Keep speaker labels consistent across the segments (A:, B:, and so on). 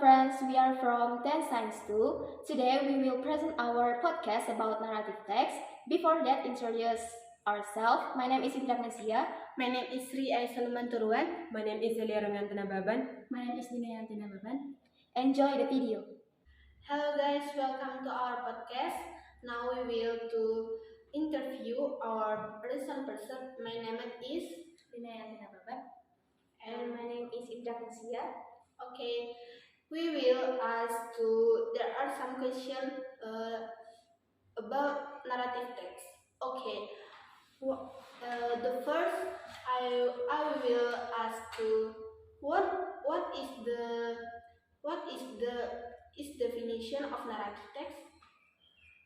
A: friends, we are from 10 Science 2. Today we will present our podcast about narrative text. Before that, introduce ourselves. My name is agnesia.
B: My name is aisah lumbantoruan. My name is Nababan.
A: My name is yanti Nababan. Enjoy the video.
B: Hello guys, welcome to our podcast. Now we will to interview our recent person. My name is
A: yanti Nababan.
B: and
A: my name is agnesia.
B: Okay, we will ask to. There are some questions about narrative text. Okay, the first I will ask to what is definition of narrative text?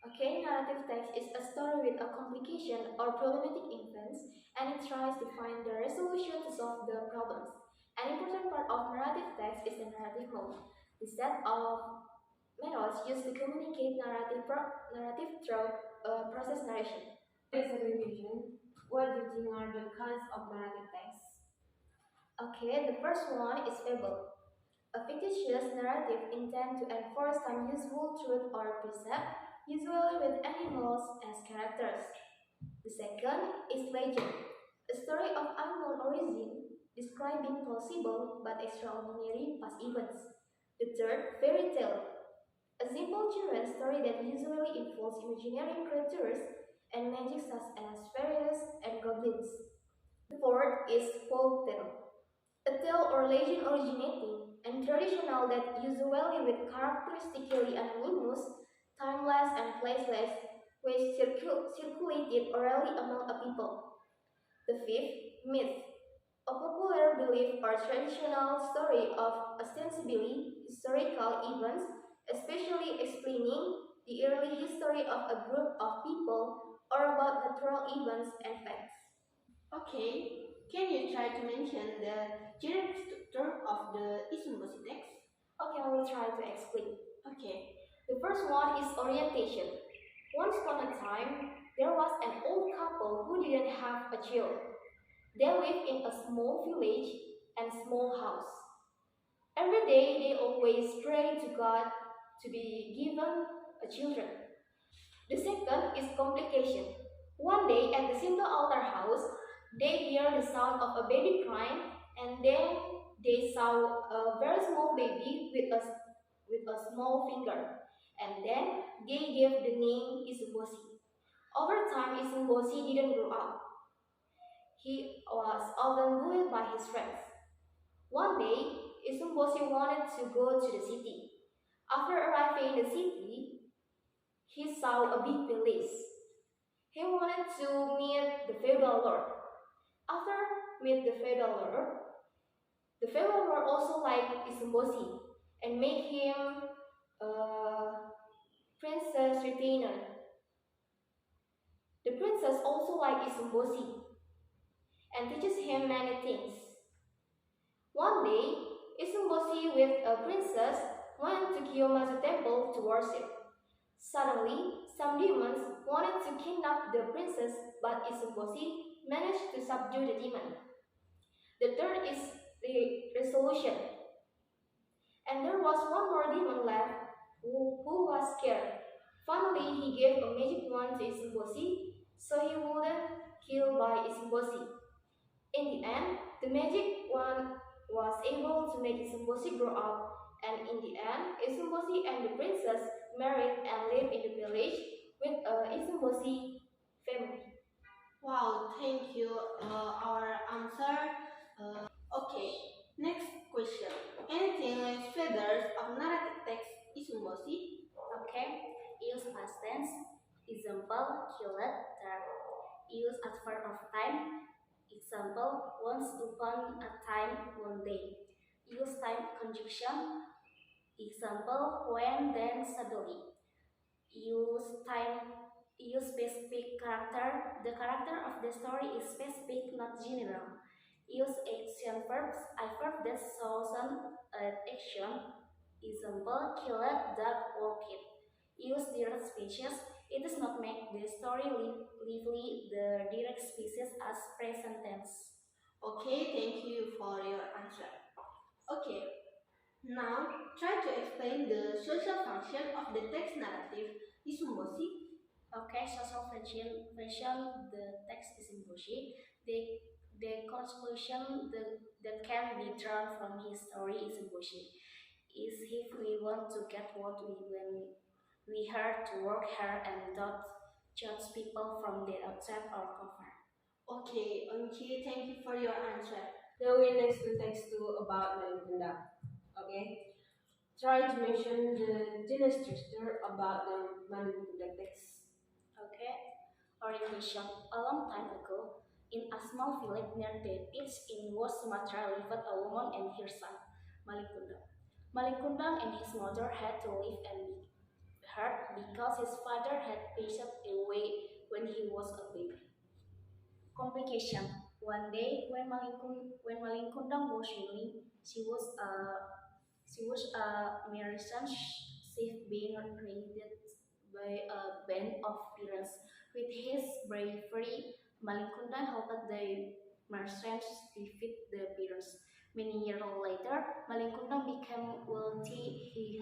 A: Okay, narrative text is a story with a complication or problematic events, and it tries to find the resolution to solve the problems. An important part of narrative text is the narrative mode, the set of methods used to communicate narrative through process narration.
B: As a revision, what do you think are the kinds of narrative text?
A: Okay, the first one is fable. A fictitious narrative intended to enforce some useful truth or precept, usually with animals as characters. The second is legend, a story of unknown origin describing plausible but extraordinary past events. The third, fairy tale, a simple children's story that usually involves imaginary creatures and magic such as fairies and goblins. The fourth is folk tale, a tale or legend originating and traditional that usually with characteristically anonymous, timeless and placeless, which circulated orally among a people. The fifth, myth, a popular belief or traditional story of ostensibly historical events, especially explaining the early history of a group of people or about natural events and facts.
B: Okay, can you try to mention the general structure of the issumboshi text?
A: Okay, I will try to explain.
B: Okay.
A: The first one is orientation. Once upon a time, there was an old couple who didn't have a child. They lived in a small village and small house. Every day they always pray to God to be given a children. The second is complication. One day at the simple altar house, they hear the sound of a baby crying, and then they saw a very small baby with a small finger, and then they gave the name issumboshi. Over time, issumboshi didn't grow up. He was often bullied by his friends. One day, issumboshi wanted to go to the city. After arriving in the city, he saw a big palace. He wanted to meet the feudal lord. After meet the feudal lord also liked issumboshi and made him a princess retainer. The princess also liked issumboshi and teaches him many things. One day, issumboshi with a princess went to Kiyomazu temple to worship. Suddenly, some demons wanted to kidnap the princess, but issumboshi managed to subdue the demon. The third is the resolution. And there was one more demon left who was scared. Finally, he gave a magic wand to issumboshi so he wouldn't kill by issumboshi. In the end, the magic wand was able to make issumboshi grow up, and in the end, issumboshi and the princess married and lived in the village with issumboshi family.
B: Wow, thank you. Our answer. Okay, next question. Anything like feathers of narrative text issumboshi?
A: Okay, use past tense. Example, killed, dark. Use adverb of time. Example, once upon a time, one day. Use time conjunction. Example, when, then, suddenly. Use specific character. The character of the story is specific, not general. Use action verbs. A verb that shows an action. Example, killed, dog, walked. Use direct speeches. It does not make the story lively. The direct species as present tense.
B: Okay, thank you for your answer. Okay, Now, try to explain the social function of the text narrative issumboshi.
A: Okay, social function, the text is in Bushi. The conclusion that can be drawn from his story is in Bushi. Is if we want to get what we when we heard to work hard and don't judge people from their outside or cover.
B: Okay, thank you for your answer.
C: Now we next to text 2 about Malin Kundang. Okay? Try to mention the general structure about the Malin Kundang text.
A: Okay. Orientation. A long time ago, in a small village near the beach in West Sumatra lived a woman and her son, Malin Kundang. Malin Kundang and his mother had to live and be hurt because his father had passed away when he was a baby. Complication. One day, when Malin Kundang was young, she was a merchant ship being raided by a band of pirates. With his bravery, Malin Kundang helped the merchants defeat the pirates. Many years later, Malin Kundang became wealthy.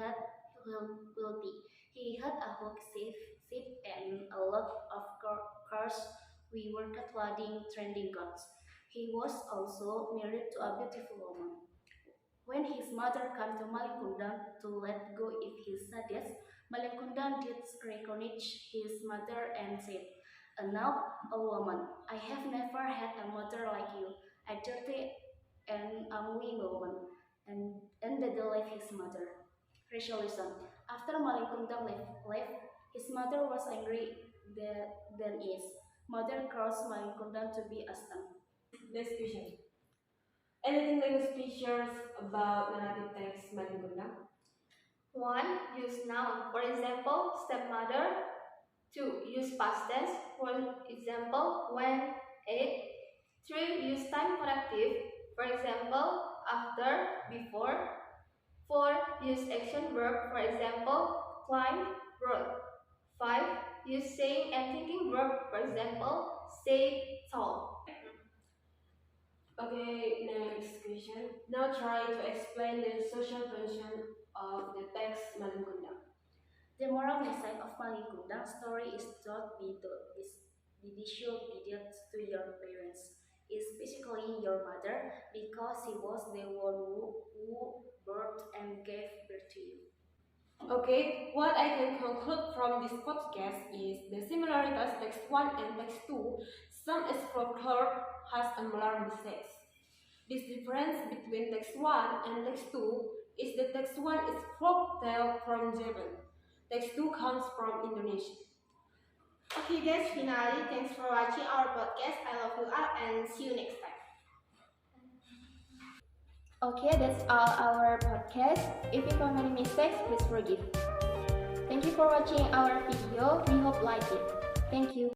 A: Wealthy. He had a whole ship and a lot of cars. We worked at wedding trending gods. He was also married to a beautiful woman. When his mother came to Malin Kundang to let go of his sadness, Malin Kundang did recognize his mother and said, "And now, a woman, I have never had a mother like you, a dirty and unwilling woman," and then left his mother. Resolution. After Malin Kundang left, his mother was angry than his mother caused Malin Kundang to be a son.
C: Next question. Anything suspicious about narrative text Malin Kundang?
A: 1. Use noun. For example, stepmother. 2. Use past tense. For example, when, ate. 3. Use time connective. For example, after, before. 4. Use action verb. For example, climb, run. 5. Use saying and thinking verb. For example, say, told.
C: Okay, next question. Now try to explain the social function of the text Malin Kundang.
A: The moral message of Malin Kundang's story is don't be disobedient to your parents, especially your mother, because she was the one who birthed and gave birth to you.
C: Okay, what I can conclude from this podcast is the similarities text 1 and text 2, some is folklore has a moral message. This difference between text 1 and text 2 is that text 1 is folk tale from Japan. Text 2 comes from Indonesia.
B: Okay guys, finally, thanks for watching our podcast. I love you all and see you next time.
A: Okay, that's all our podcast. If you found any mistakes, please forgive. Thank you for watching our video. We hope you like it. Thank you.